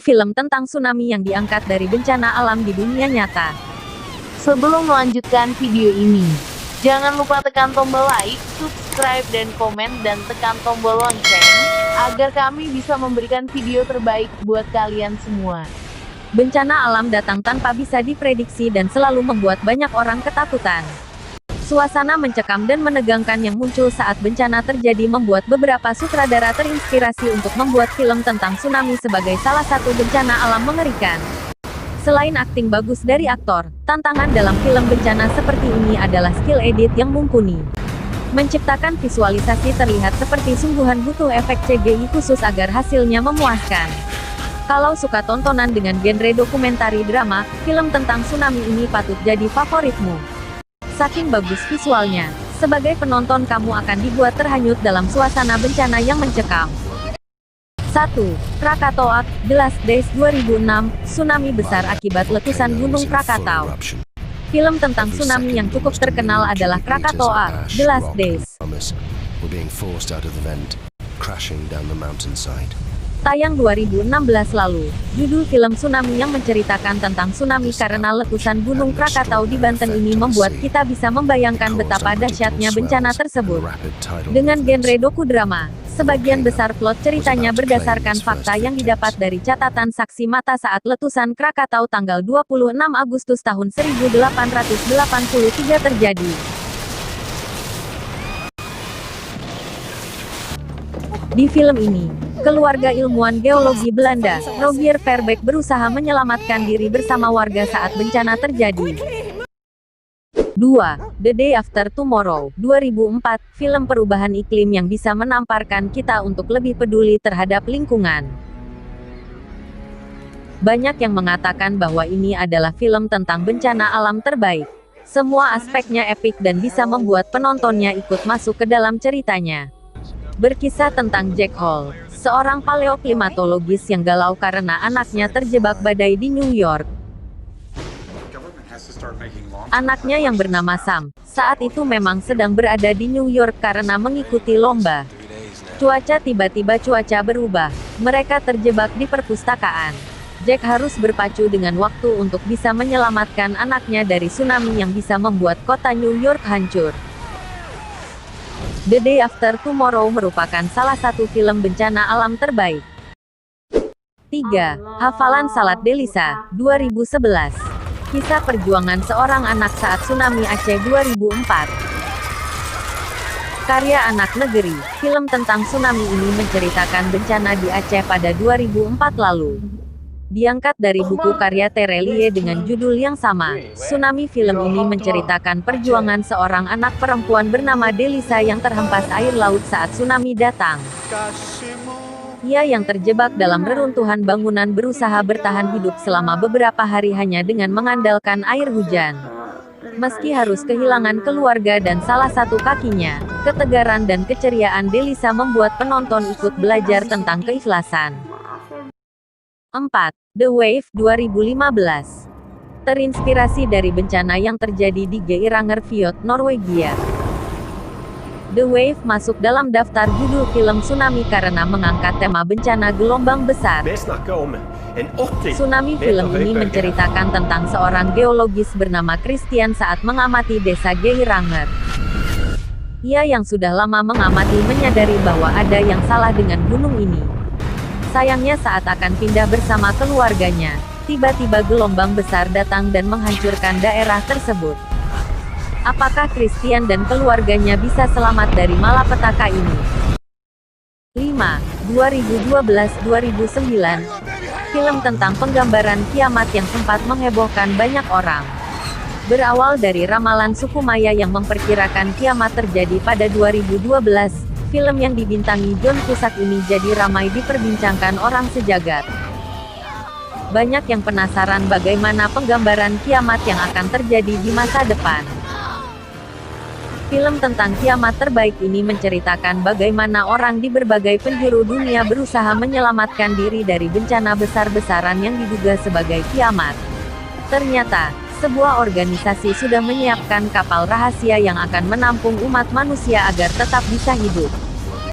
film tentang tsunami yang diangkat dari bencana alam di dunia nyata. Sebelum melanjutkan video ini, jangan lupa tekan tombol like, subscribe, dan komen, dan tekan tombol lonceng, agar kami bisa memberikan video terbaik buat kalian semua. Bencana alam datang tanpa bisa diprediksi dan selalu membuat banyak orang ketakutan. Suasana mencekam dan menegangkan yang muncul saat bencana terjadi membuat beberapa sutradara terinspirasi untuk membuat film tentang tsunami sebagai salah satu bencana alam mengerikan. Selain akting bagus dari aktor, tantangan dalam film bencana seperti ini adalah skill edit yang mumpuni. Menciptakan visualisasi terlihat seperti sungguhan butuh efek CGI khusus agar hasilnya memuaskan. Kalau suka tontonan dengan genre dokumentari drama, film tentang tsunami ini patut jadi favoritmu. Saking bagus visualnya, sebagai penonton kamu akan dibuat terhanyut dalam suasana bencana yang mencekam. 1. Krakatoa, The Last Days 2006, tsunami besar akibat letusan Gunung Krakatau. Film tentang tsunami yang cukup terkenal adalah Krakatoa, The Last Days. Tayang 2016 lalu, judul film tsunami yang menceritakan tentang tsunami karena letusan Gunung Krakatau di Banten ini membuat kita bisa membayangkan betapa dahsyatnya bencana tersebut. Dengan genre dokudrama, sebagian besar plot ceritanya berdasarkan fakta yang didapat dari catatan saksi mata saat letusan Krakatau tanggal 26 Agustus tahun 1883 terjadi. Di film ini, keluarga ilmuwan geologi Belanda, Rogier Verbeek berusaha menyelamatkan diri bersama warga saat bencana terjadi. 2. The Day After Tomorrow, 2004, film perubahan iklim yang bisa menamparkan kita untuk lebih peduli terhadap lingkungan. Banyak yang mengatakan bahwa ini adalah film tentang bencana alam terbaik. Semua aspeknya epik dan bisa membuat penontonnya ikut masuk ke dalam ceritanya. Berkisah tentang Jack Hall, seorang paleoklimatologis yang galau karena anaknya terjebak badai di New York. Anaknya yang bernama Sam, saat itu memang sedang berada di New York karena mengikuti lomba. Tiba-tiba cuaca berubah, mereka terjebak di perpustakaan. Jack harus berpacu dengan waktu untuk bisa menyelamatkan anaknya dari tsunami yang bisa membuat kota New York hancur. The Day After Tomorrow merupakan salah satu film bencana alam terbaik. 3. Hafalan Salat Delisa, 2011. Kisah perjuangan seorang anak saat tsunami Aceh 2004. Karya Anak Negeri, film tentang tsunami ini menceritakan bencana di Aceh pada 2004 lalu. Diangkat dari buku karya Terelie dengan judul yang sama, Tsunami. Film ini menceritakan perjuangan seorang anak perempuan bernama Delisa yang terhempas air laut saat tsunami datang. Ia yang terjebak dalam reruntuhan bangunan berusaha bertahan hidup selama beberapa hari hanya dengan mengandalkan air hujan. Meski harus kehilangan keluarga dan salah satu kakinya, ketegaran dan keceriaan Delisa membuat penonton ikut belajar tentang keikhlasan. 4. The Wave, 2015. Terinspirasi dari bencana yang terjadi di Geirangerfjord, Norwegia. The Wave masuk dalam daftar judul film tsunami karena mengangkat tema bencana gelombang besar. Tsunami. Film ini menceritakan tentang seorang geologis bernama Christian saat mengamati desa Geiranger. Ia yang sudah lama mengamati menyadari bahwa ada yang salah dengan gunung ini. Sayangnya saat akan pindah bersama keluarganya, tiba-tiba gelombang besar datang dan menghancurkan daerah tersebut. Apakah Christian dan keluarganya bisa selamat dari malapetaka ini? 5. 2012-2009. Film tentang penggambaran kiamat yang sempat menghebohkan banyak orang. Berawal dari ramalan suku Maya yang memperkirakan kiamat terjadi pada 2012, film yang dibintangi John Cusack ini jadi ramai diperbincangkan orang sejagat. Banyak yang penasaran bagaimana penggambaran kiamat yang akan terjadi di masa depan. Film tentang kiamat terbaik ini menceritakan bagaimana orang di berbagai penjuru dunia berusaha menyelamatkan diri dari bencana besar-besaran yang diduga sebagai kiamat. Ternyata, sebuah organisasi sudah menyiapkan kapal rahasia yang akan menampung umat manusia agar tetap bisa hidup.